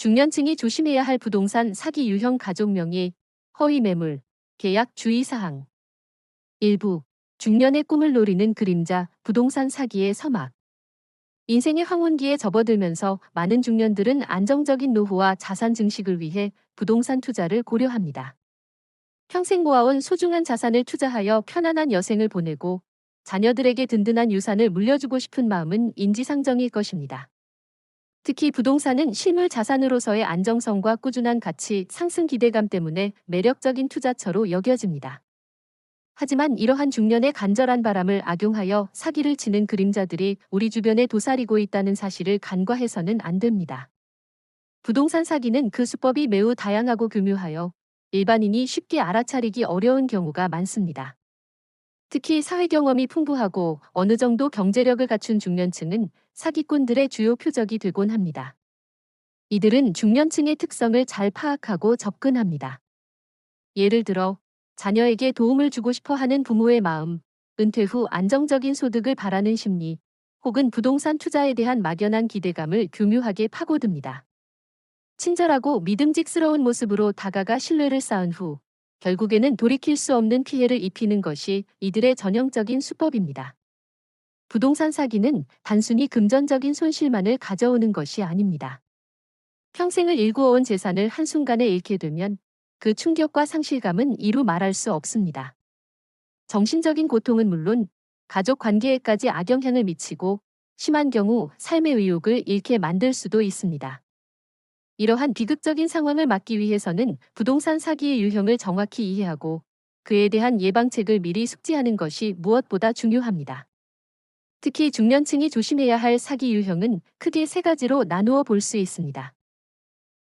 중년층이 조심해야 할 부동산 사기 유형 가족 명의, 허위 매물, 계약 주의사항. 일부, 중년의 꿈을 노리는 그림자, 부동산 사기의 서막. 인생의 황혼기에 접어들면서 많은 중년들은 안정적인 노후와 자산 증식을 위해 부동산 투자를 고려합니다. 평생 모아온 소중한 자산을 투자하여 편안한 여생을 보내고 자녀들에게 든든한 유산을 물려주고 싶은 마음은 인지상정일 것입니다. 특히 부동산은 실물 자산으로서의 안정성과 꾸준한 가치 상승 기대감 때문에 매력적인 투자처로 여겨집니다. 하지만 이러한 중년의 간절한 바람을 악용하여 사기를 치는 그림자들이 우리 주변에 도사리고 있다는 사실을 간과해서는 안 됩니다. 부동산 사기는 그 수법이 매우 다양하고 교묘하여 일반인이 쉽게 알아차리기 어려운 경우가 많습니다. 특히 사회 경험이 풍부하고 어느 정도 경제력을 갖춘 중년층은 사기꾼들의 주요 표적이 되곤 합니다. 이들은 중년층의 특성을 잘 파악하고 접근합니다. 예를 들어 자녀에게 도움을 주고 싶어 하는 부모의 마음, 은퇴 후 안정적인 소득을 바라는 심리, 혹은 부동산 투자에 대한 막연한 기대감을 교묘하게 파고듭니다. 친절하고 믿음직스러운 모습으로 다가가 신뢰를 쌓은 후 결국에는 돌이킬 수 없는 피해를 입히는 것이 이들의 전형적인 수법입니다. 부동산 사기는 단순히 금전적인 손실만을 가져오는 것이 아닙니다. 평생을 일구어온 재산을 한순간에 잃게 되면 그 충격과 상실감은 이루 말할 수 없습니다. 정신적인 고통은 물론 가족 관계에까지 악영향을 미치고 심한 경우 삶의 의욕을 잃게 만들 수도 있습니다. 이러한 비극적인 상황을 막기 위해서는 부동산 사기의 유형을 정확히 이해하고 그에 대한 예방책을 미리 숙지하는 것이 무엇보다 중요합니다. 특히 중년층이 조심해야 할 사기 유형은 크게 세 가지로 나누어 볼 수 있습니다.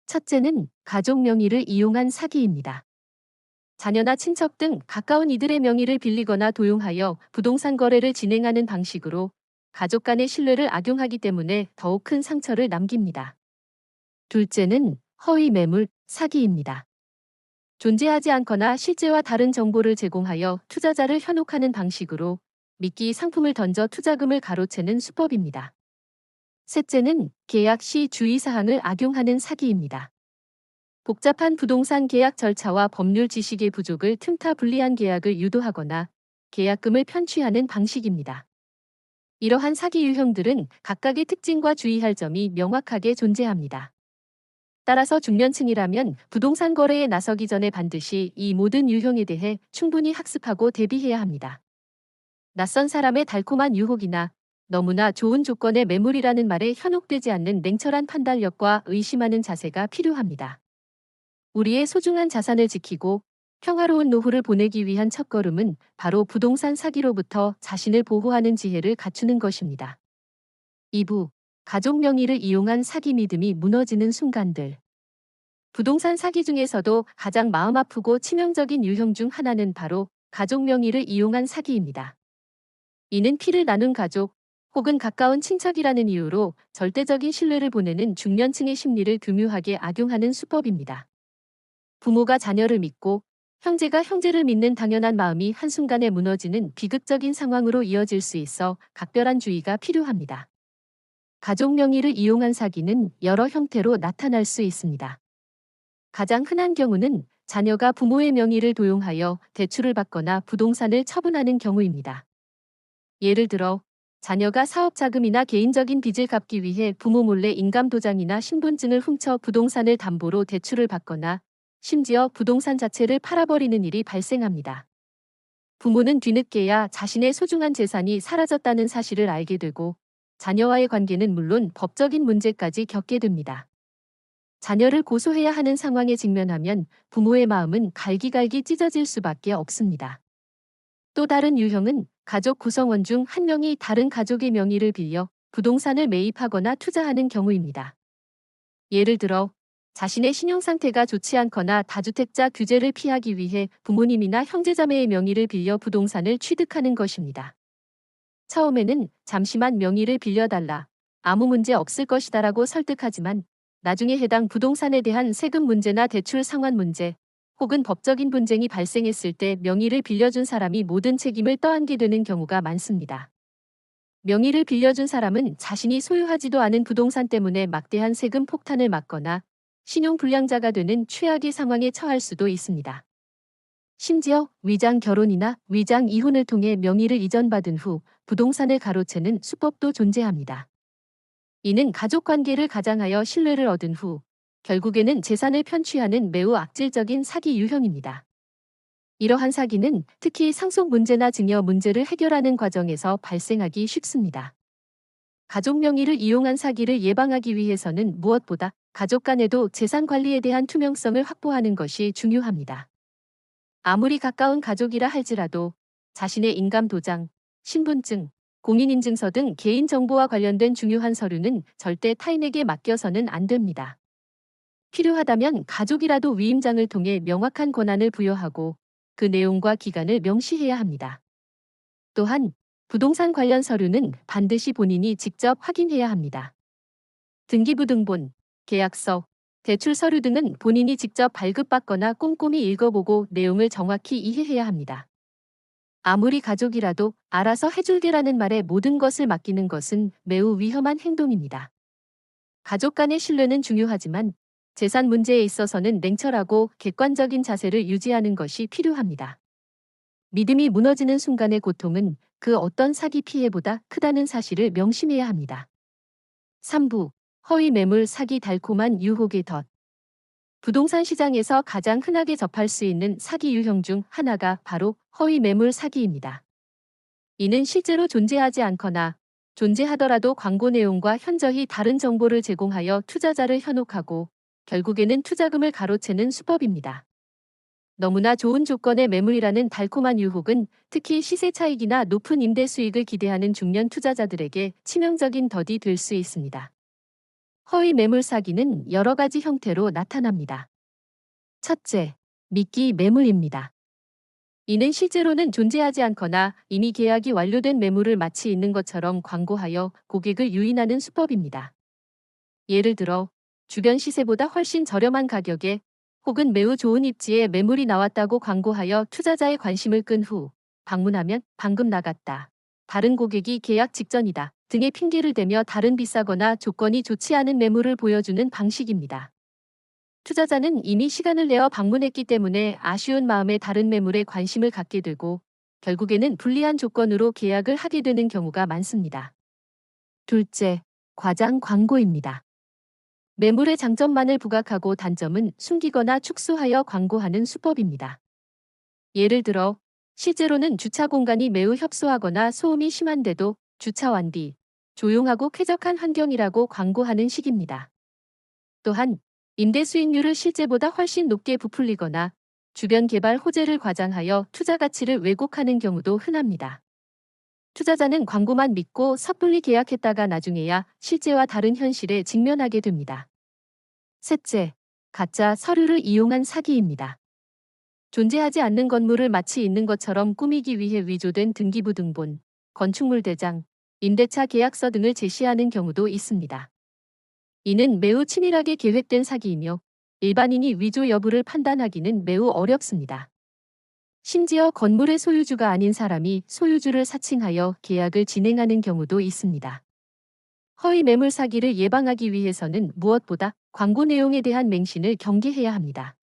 첫째는 가족 명의를 이용한 사기입니다. 자녀나 친척 등 가까운 이들의 명의를 빌리거나 도용하여 부동산 거래를 진행하는 방식으로 가족 간의 신뢰를 악용하기 때문에 더욱 큰 상처를 남깁니다. 둘째는 허위 매물 사기입니다. 존재하지 않거나 실제와 다른 정보를 제공하여 투자자를 현혹하는 방식으로 미끼 상품을 던져 투자금을 가로채는 수법입니다. 셋째는 계약 시 주의사항을 악용하는 사기입니다. 복잡한 부동산 계약 절차와 법률 지식의 부족을 틈타 불리한 계약을 유도하거나 계약금을 편취하는 방식입니다. 이러한 사기 유형들은 각각의 특징과 주의할 점이 명확하게 존재합니다. 따라서 중년층이라면 부동산 거래에 나서기 전에 반드시 이 모든 유형에 대해 충분히 학습하고 대비해야 합니다. 낯선 사람의 달콤한 유혹이나 너무나 좋은 조건의 매물이라는 말에 현혹되지 않는 냉철한 판단력과 의심하는 자세가 필요합니다. 우리의 소중한 자산을 지키고 평화로운 노후를 보내기 위한 첫걸음은 바로 부동산 사기로부터 자신을 보호하는 지혜를 갖추는 것입니다. 2부, 가족 명의를 이용한 사기 믿음이 무너지는 순간들. 부동산 사기 중에서도 가장 마음 아프고 치명적인 유형 중 하나는 바로 가족 명의를 이용한 사기입니다. 이는 피를 나눈 가족 혹은 가까운 친척이라는 이유로 절대적인 신뢰를 보내는 중년층의 심리를 교묘하게 악용하는 수법입니다. 부모가 자녀를 믿고 형제가 형제를 믿는 당연한 마음이 한순간에 무너지는 비극적인 상황으로 이어질 수 있어 각별한 주의가 필요합니다. 가족 명의를 이용한 사기는 여러 형태로 나타날 수 있습니다. 가장 흔한 경우는 자녀가 부모의 명의를 도용하여 대출을 받거나 부동산을 처분하는 경우입니다. 예를 들어 자녀가 사업 자금이나 개인적인 빚을 갚기 위해 부모 몰래 인감도장이나 신분증을 훔쳐 부동산을 담보로 대출을 받거나 심지어 부동산 자체를 팔아버리는 일이 발생합니다. 부모는 뒤늦게야 자신의 소중한 재산이 사라졌다는 사실을 알게 되고 자녀와의 관계는 물론 법적인 문제까지 겪게 됩니다. 자녀를 고소해야 하는 상황에 직면하면 부모의 마음은 갈기갈기 찢어질 수밖에 없습니다. 또 다른 유형은 가족 구성원 중 한 명이 다른 가족의 명의를 빌려 부동산을 매입하거나 투자하는 경우입니다. 예를 들어 자신의 신용 상태가 좋지 않거나 다주택자 규제를 피하기 위해 부모님이나 형제자매의 명의를 빌려 부동산을 취득하는 것입니다. 처음에는 잠시만 명의를 빌려달라, 아무 문제 없을 것이다라고 설득하지만 나중에 해당 부동산에 대한 세금 문제나 대출 상환 문제, 혹은 법적인 분쟁이 발생했을 때 명의를 빌려준 사람이 모든 책임을 떠안게 되는 경우가 많습니다. 명의를 빌려준 사람은 자신이 소유하지도 않은 부동산 때문에 막대한 세금 폭탄을 맞거나 신용불량자가 되는 최악의 상황에 처할 수도 있습니다. 심지어 위장 결혼이나 위장 이혼을 통해 명의를 이전받은 후 부동산을 가로채는 수법도 존재합니다. 이는 가족관계를 가장하여 신뢰를 얻은 후 결국에는 재산을 편취하는 매우 악질적인 사기 유형입니다. 이러한 사기는 특히 상속 문제나 증여 문제를 해결하는 과정에서 발생하기 쉽습니다. 가족 명의를 이용한 사기를 예방하기 위해서는 무엇보다 가족 간에도 재산 관리에 대한 투명성을 확보하는 것이 중요합니다. 아무리 가까운 가족이라 할지라도 자신의 인감도장, 신분증, 공인인증서 등 개인정보와 관련된 중요한 서류는 절대 타인에게 맡겨서는 안 됩니다. 필요하다면 가족이라도 위임장을 통해 명확한 권한을 부여하고 그 내용과 기간을 명시해야 합니다. 또한 부동산 관련 서류는 반드시 본인이 직접 확인해야 합니다. 등기부등본, 계약서, 대출 서류 등은 본인이 직접 발급받거나 꼼꼼히 읽어보고 내용을 정확히 이해해야 합니다. 아무리 가족이라도 알아서 해줄게라는 말에 모든 것을 맡기는 것은 매우 위험한 행동입니다. 가족 간의 신뢰는 중요하지만 재산 문제에 있어서는 냉철하고 객관적인 자세를 유지하는 것이 필요합니다. 믿음이 무너지는 순간의 고통은 그 어떤 사기 피해보다 크다는 사실을 명심해야 합니다. 3부 허위 매물 사기 달콤한 유혹의 덫. 부동산 시장에서 가장 흔하게 접할 수 있는 사기 유형 중 하나가 바로 허위 매물 사기입니다. 이는 실제로 존재하지 않거나 존재하더라도 광고 내용과 현저히 다른 정보를 제공하여 투자자를 현혹하고 결국에는 투자금을 가로채는 수법입니다. 너무나 좋은 조건의 매물이라는 달콤한 유혹은 특히 시세 차익이나 높은 임대 수익을 기대하는 중년 투자자들에게 치명적인 덫이 될 수 있습니다. 허위 매물 사기는 여러 가지 형태로 나타납니다. 첫째, 미끼 매물입니다. 이는 실제로는 존재하지 않거나 이미 계약이 완료된 매물을 마치 있는 것처럼 광고하여 고객을 유인하는 수법입니다. 예를 들어 주변 시세보다 훨씬 저렴한 가격에 혹은 매우 좋은 입지에 매물이 나왔다고 광고하여 투자자의 관심을 끈 후 방문하면 방금 나갔다, 다른 고객이 계약 직전이다 등의 핑계를 대며 다른 비싸거나 조건이 좋지 않은 매물을 보여주는 방식입니다. 투자자는 이미 시간을 내어 방문했기 때문에 아쉬운 마음에 다른 매물에 관심을 갖게 되고 결국에는 불리한 조건으로 계약을 하게 되는 경우가 많습니다. 둘째, 과장 광고입니다. 매물의 장점만을 부각하고 단점은 숨기거나 축소하여 광고하는 수법입니다. 예를 들어 실제로는 주차 공간이 매우 협소하거나 소음이 심한데도 주차 완비, 조용하고 쾌적한 환경이라고 광고하는 식입니다. 또한 임대 수익률을 실제보다 훨씬 높게 부풀리거나 주변 개발 호재를 과장하여 투자 가치를 왜곡하는 경우도 흔합니다. 투자자는 광고만 믿고 섣불리 계약했다가 나중에야 실제와 다른 현실에 직면하게 됩니다. 셋째, 가짜 서류를 이용한 사기입니다. 존재하지 않는 건물을 마치 있는 것처럼 꾸미기 위해 위조된 등기부등본, 건축물 대장, 임대차 계약서 등을 제시하는 경우도 있습니다. 이는 매우 치밀하게 계획된 사기이며 일반인이 위조 여부를 판단하기는 매우 어렵습니다. 심지어 건물의 소유주가 아닌 사람이 소유주를 사칭하여 계약을 진행하는 경우도 있습니다. 허위 매물 사기를 예방하기 위해서는 무엇보다 광고 내용에 대한 맹신을 경계해야 합니다.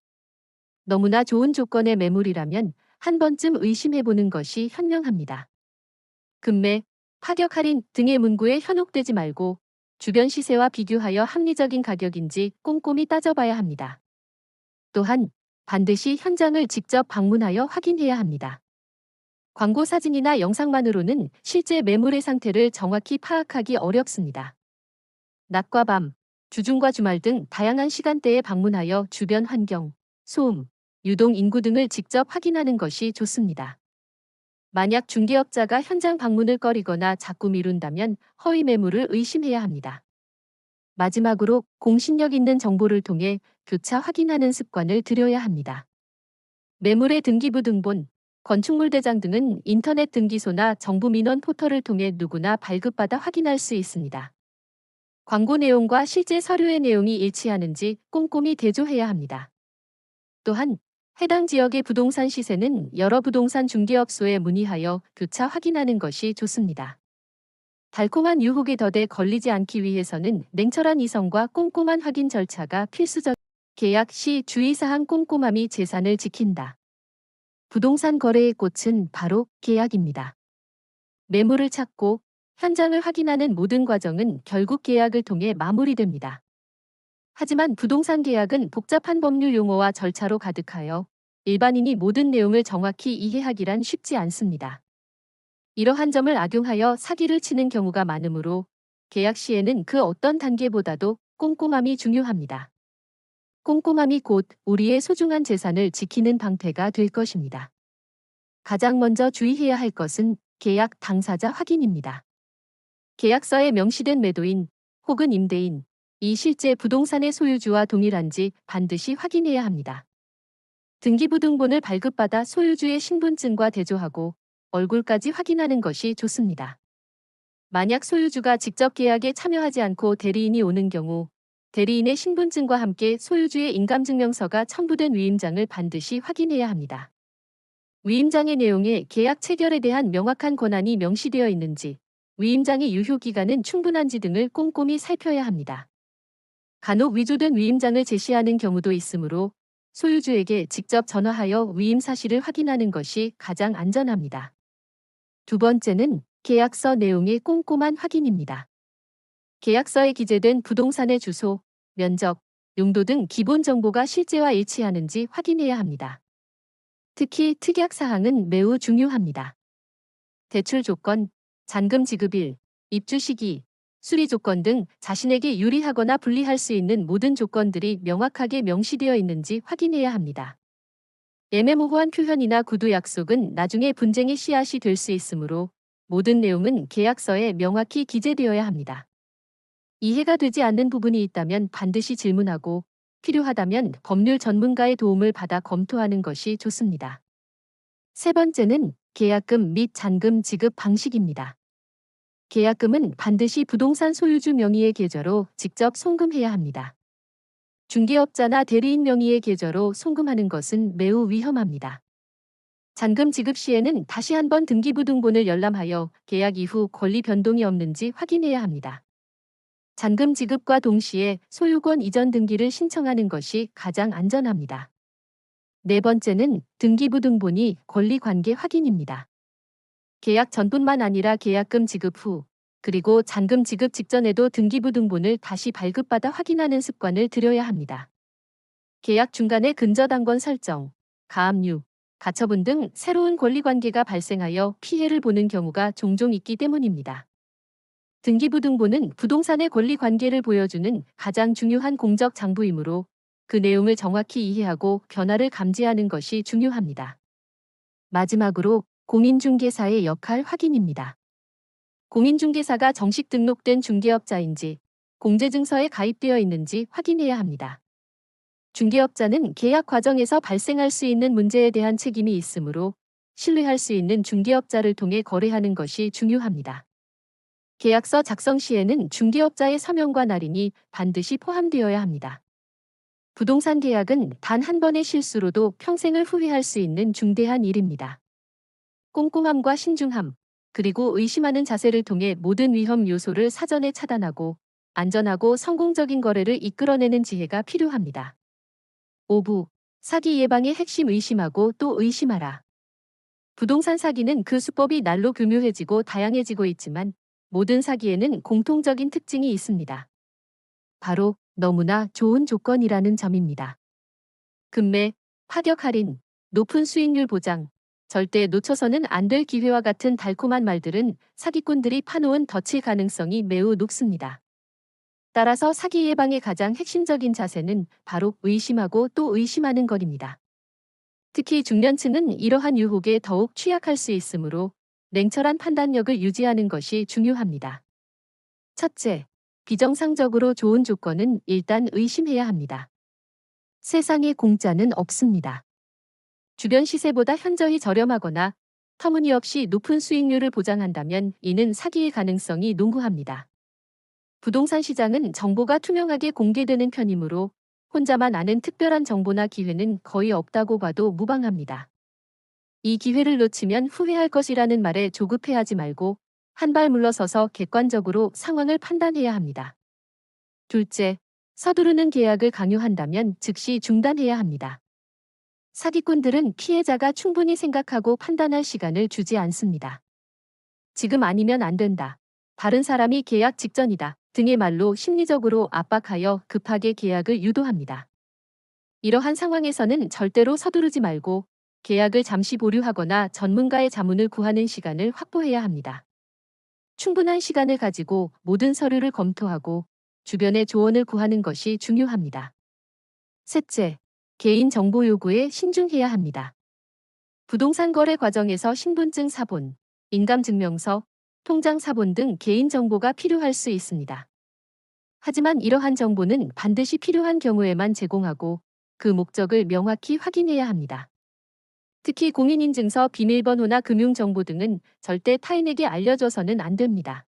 너무나 좋은 조건의 매물이라면 한 번쯤 의심해보는 것이 현명합니다. 금매, 파격 할인 등의 문구에 현혹되지 말고 주변 시세와 비교하여 합리적인 가격인지 꼼꼼히 따져봐야 합니다. 또한 반드시 현장을 직접 방문하여 확인해야 합니다. 광고 사진이나 영상만으로는 실제 매물의 상태를 정확히 파악하기 어렵습니다. 낮과 밤, 주중과 주말 등 다양한 시간대에 방문하여 주변 환경, 소음, 유동 인구 등을 직접 확인하는 것이 좋습니다. 만약 중개업자가 현장 방문을 꺼리거나 자꾸 미룬다면 허위 매물을 의심해야 합니다. 마지막으로 공신력 있는 정보를 통해 교차 확인하는 습관을 들여야 합니다. 매물의 등기부등본, 건축물 대장 등은 인터넷 등기소나 정부 민원 포털을 통해 누구나 발급받아 확인할 수 있습니다. 광고 내용과 실제 서류의 내용이 일치하는지 꼼꼼히 대조해야 합니다. 또한 해당 지역의 부동산 시세는 여러 부동산 중개업소에 문의하여 교차 확인하는 것이 좋습니다. 달콤한 유혹의 덫에 걸리지 않기 위해서는 냉철한 이성과 꼼꼼한 확인 절차가 필수적입니다. 계약 시 주의사항 꼼꼼함이 재산을 지킨다. 부동산 거래의 꽃은 바로 계약입니다. 매물을 찾고 현장을 확인하는 모든 과정은 결국 계약을 통해 마무리됩니다. 하지만 부동산 계약은 복잡한 법률 용어와 절차로 가득하여 일반인이 모든 내용을 정확히 이해하기란 쉽지 않습니다. 이러한 점을 악용하여 사기를 치는 경우가 많으므로 계약 시에는 그 어떤 단계보다도 꼼꼼함이 중요합니다. 꼼꼼함이 곧 우리의 소중한 재산을 지키는 방패가 될 것입니다. 가장 먼저 주의해야 할 것은 계약 당사자 확인입니다. 계약서에 명시된 매도인 혹은 임대인, 이 실제 부동산의 소유주와 동일한지 반드시 확인해야 합니다. 등기부등본을 발급받아 소유주의 신분증과 대조하고 얼굴까지 확인하는 것이 좋습니다. 만약 소유주가 직접 계약에 참여하지 않고 대리인이 오는 경우 대리인의 신분증과 함께 소유주의 인감증명서가 첨부된 위임장을 반드시 확인해야 합니다. 위임장의 내용에 계약 체결에 대한 명확한 권한이 명시되어 있는지, 위임장의 유효기간은 충분한지 등을 꼼꼼히 살펴야 합니다. 간혹 위조된 위임장을 제시하는 경우도 있으므로 소유주에게 직접 전화하여 위임 사실을 확인하는 것이 가장 안전합니다. 두 번째는 계약서 내용의 꼼꼼한 확인입니다. 계약서에 기재된 부동산의 주소, 면적, 용도 등 기본 정보가 실제와 일치하는지 확인해야 합니다. 특히 특약 사항은 매우 중요합니다. 대출 조건, 잔금 지급일, 입주 시기, 수리 조건 등 자신에게 유리하거나 불리할 수 있는 모든 조건들이 명확하게 명시되어 있는지 확인해야 합니다. 애매모호한 표현이나 구두 약속은 나중에 분쟁의 씨앗이 될 수 있으므로 모든 내용은 계약서에 명확히 기재되어야 합니다. 이해가 되지 않는 부분이 있다면 반드시 질문하고 필요하다면 법률 전문가의 도움을 받아 검토하는 것이 좋습니다. 세 번째는 계약금 및 잔금 지급 방식입니다. 계약금은 반드시 부동산 소유주 명의의 계좌로 직접 송금해야 합니다. 중개업자나 대리인 명의의 계좌로 송금하는 것은 매우 위험합니다. 잔금 지급 시에는 다시 한번 등기부등본을 열람하여 계약 이후 권리 변동이 없는지 확인해야 합니다. 잔금 지급과 동시에 소유권 이전 등기를 신청하는 것이 가장 안전합니다. 네 번째는 등기부등본이 권리관계 확인입니다. 계약 전뿐만 아니라 계약금 지급 후, 그리고 잔금 지급 직전에도 등기부등본을 다시 발급받아 확인하는 습관을 들여야 합니다. 계약 중간에 근저당권 설정, 가압류, 가처분 등 새로운 권리관계가 발생하여 피해를 보는 경우가 종종 있기 때문입니다. 등기부등본은 부동산의 권리관계를 보여주는 가장 중요한 공적 장부이므로 그 내용을 정확히 이해하고 변화를 감지하는 것이 중요합니다. 마지막으로 공인중개사의 역할 확인입니다. 공인중개사가 정식 등록된 중개업자인지, 공제증서에 가입되어 있는지 확인해야 합니다. 중개업자는 계약 과정에서 발생할 수 있는 문제에 대한 책임이 있으므로 신뢰할 수 있는 중개업자를 통해 거래하는 것이 중요합니다. 계약서 작성 시에는 중개업자의 서명과 날인이 반드시 포함되어야 합니다. 부동산 계약은 단 한 번의 실수로도 평생을 후회할 수 있는 중대한 일입니다. 꼼꼼함과 신중함, 그리고 의심하는 자세를 통해 모든 위험 요소를 사전에 차단하고 안전하고 성공적인 거래를 이끌어내는 지혜가 필요합니다. 5부. 사기 예방의 핵심 의심하고 또 의심하라. 부동산 사기는 그 수법이 날로 교묘해지고 다양해지고 있지만 모든 사기에는 공통적인 특징이 있습니다. 바로 너무나 좋은 조건이라는 점입니다. 금매, 파격 할인, 높은 수익률 보장, 절대 놓쳐서는 안 될 기회와 같은 달콤한 말들은 사기꾼들이 파놓은 덫일 가능성이 매우 높습니다. 따라서 사기 예방의 가장 핵심적인 자세는 바로 의심하고 또 의심하는 것입니다. 특히 중년층은 이러한 유혹에 더욱 취약할 수 있으므로 냉철한 판단력을 유지하는 것이 중요합니다. 첫째, 비정상적으로 좋은 조건은 일단 의심해야 합니다. 세상에 공짜는 없습니다. 주변 시세보다 현저히 저렴하거나 터무니없이 높은 수익률을 보장한다면 이는 사기의 가능성이 농후합니다. 부동산 시장은 정보가 투명하게 공개되는 편이므로 혼자만 아는 특별한 정보나 기회는 거의 없다고 봐도 무방합니다. 이 기회를 놓치면 후회할 것이라는 말에 조급해하지 말고 한 발 물러서서 객관적으로 상황을 판단해야 합니다. 둘째, 서두르는 계약을 강요한다면 즉시 중단해야 합니다. 사기꾼들은 피해자가 충분히 생각하고 판단할 시간을 주지 않습니다. 지금 아니면 안 된다. 다른 사람이 계약 직전이다. 등의 말로 심리적으로 압박하여 급하게 계약을 유도합니다. 이러한 상황에서는 절대로 서두르지 말고 계약을 잠시 보류하거나 전문가의 자문을 구하는 시간을 확보해야 합니다. 충분한 시간을 가지고 모든 서류를 검토하고 주변의 조언을 구하는 것이 중요합니다. 셋째, 개인정보 요구에 신중해야 합니다. 부동산 거래 과정에서 신분증 사본, 인감증명서, 통장 사본 등 개인정보가 필요할 수 있습니다. 하지만 이러한 정보는 반드시 필요한 경우에만 제공하고 그 목적을 명확히 확인해야 합니다. 특히 공인인증서, 비밀번호나 금융정보 등은 절대 타인에게 알려줘서는 안 됩니다.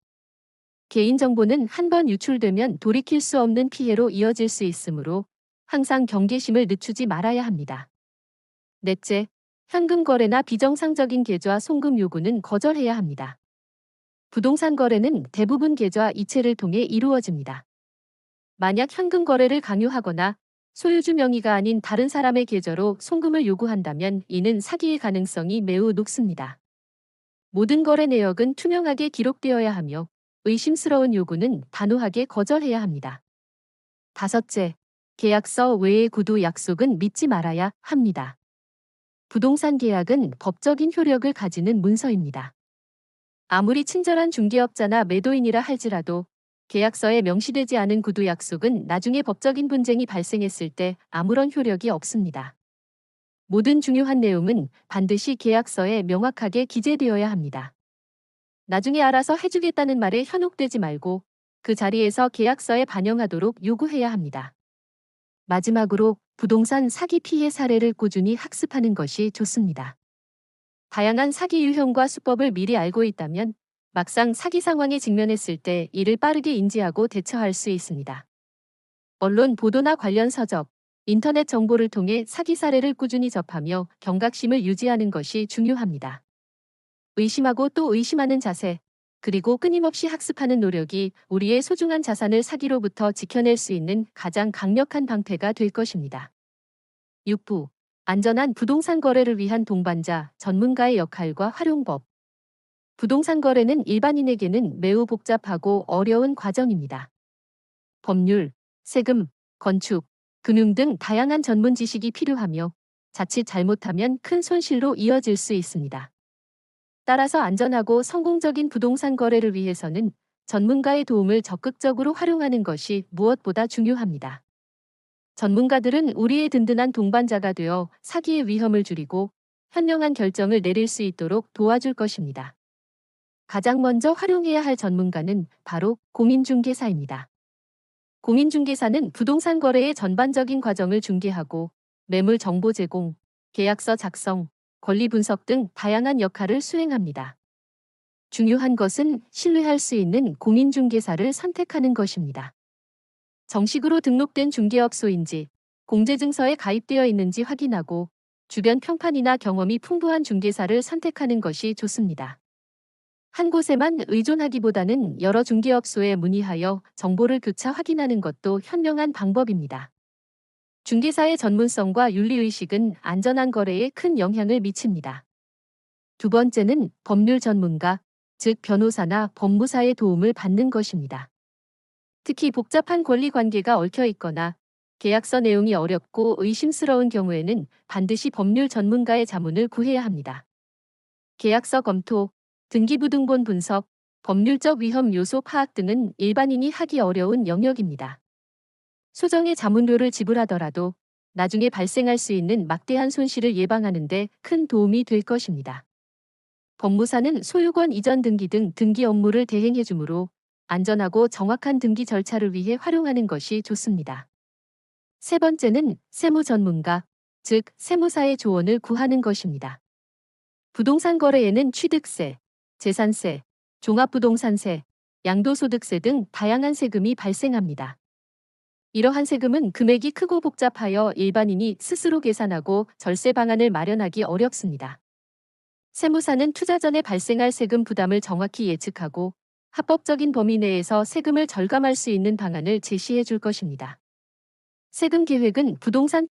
개인정보는 한번 유출되면 돌이킬 수 없는 피해로 이어질 수 있으므로 항상 경계심을 늦추지 말아야 합니다. 넷째, 현금 거래나 비정상적인 계좌 송금 요구는 거절해야 합니다. 부동산 거래는 대부분 계좌 이체를 통해 이루어집니다. 만약 현금 거래를 강요하거나 소유주 명의가 아닌 다른 사람의 계좌로 송금을 요구한다면 이는 사기의 가능성이 매우 높습니다. 모든 거래 내역은 투명하게 기록되어야 하며 의심스러운 요구는 단호하게 거절해야 합니다. 다섯째, 계약서 외의 구두 약속은 믿지 말아야 합니다. 부동산 계약은 법적인 효력을 가지는 문서입니다. 아무리 친절한 중개업자나 매도인이라 할지라도 계약서에 명시되지 않은 구두 약속은 나중에 법적인 분쟁이 발생했을 때 아무런 효력이 없습니다. 모든 중요한 내용은 반드시 계약서에 명확하게 기재되어야 합니다. 나중에 알아서 해주겠다는 말에 현혹되지 말고 그 자리에서 계약서에 반영하도록 요구해야 합니다. 마지막으로 부동산 사기 피해 사례를 꾸준히 학습하는 것이 좋습니다. 다양한 사기 유형과 수법을 미리 알고 있다면 막상 사기 상황에 직면했을 때 이를 빠르게 인지하고 대처할 수 있습니다. 언론 보도나 관련 서적, 인터넷 정보를 통해 사기 사례를 꾸준히 접하며 경각심을 유지하는 것이 중요합니다. 의심하고 또 의심하는 자세, 그리고 끊임없이 학습하는 노력이 우리의 소중한 자산을 사기로부터 지켜낼 수 있는 가장 강력한 방패가 될 것입니다. 6부. 안전한 부동산 거래를 위한 동반자, 전문가의 역할과 활용법. 부동산 거래는 일반인에게는 매우 복잡하고 어려운 과정입니다. 법률, 세금, 건축, 금융 등 다양한 전문 지식이 필요하며 자칫 잘못하면 큰 손실로 이어질 수 있습니다. 따라서 안전하고 성공적인 부동산 거래를 위해서는 전문가의 도움을 적극적으로 활용하는 것이 무엇보다 중요합니다. 전문가들은 우리의 든든한 동반자가 되어 사기의 위험을 줄이고 현명한 결정을 내릴 수 있도록 도와줄 것입니다. 가장 먼저 활용해야 할 전문가는 바로 공인중개사입니다. 공인중개사는 부동산 거래의 전반적인 과정을 중개하고 매물 정보 제공, 계약서 작성, 권리 분석 등 다양한 역할을 수행합니다. 중요한 것은 신뢰할 수 있는 공인중개사를 선택하는 것입니다. 정식으로 등록된 중개업소인지, 공제증서에 가입되어 있는지 확인하고 주변 평판이나 경험이 풍부한 중개사를 선택하는 것이 좋습니다. 한 곳에만 의존하기보다는 여러 중개업소에 문의하여 정보를 교차 확인하는 것도 현명한 방법입니다. 중개사의 전문성과 윤리의식은 안전한 거래에 큰 영향을 미칩니다. 두 번째는 법률 전문가, 즉 변호사나 법무사의 도움을 받는 것입니다. 특히 복잡한 권리 관계가 얽혀 있거나 계약서 내용이 어렵고 의심스러운 경우에는 반드시 법률 전문가의 자문을 구해야 합니다. 계약서 검토, 등기부등본 분석, 법률적 위험 요소 파악 등은 일반인이 하기 어려운 영역입니다. 소정의 자문료를 지불하더라도 나중에 발생할 수 있는 막대한 손실을 예방하는 데 큰 도움이 될 것입니다. 법무사는 소유권 이전 등기 등 등기 업무를 대행해 주므로 안전하고 정확한 등기 절차를 위해 활용하는 것이 좋습니다. 세 번째는 세무 전문가, 즉 세무사의 조언을 구하는 것입니다. 부동산 거래에는 취득세, 재산세, 종합부동산세, 양도소득세 등 다양한 세금이 발생합니다. 이러한 세금은 금액이 크고 복잡하여 일반인이 스스로 계산하고 절세 방안을 마련하기 어렵습니다. 세무사는 투자 전에 발생할 세금 부담을 정확히 예측하고 합법적인 범위 내에서 세금을 절감할 수 있는 방안을 제시해 줄 것입니다. 세금 계획은 부동산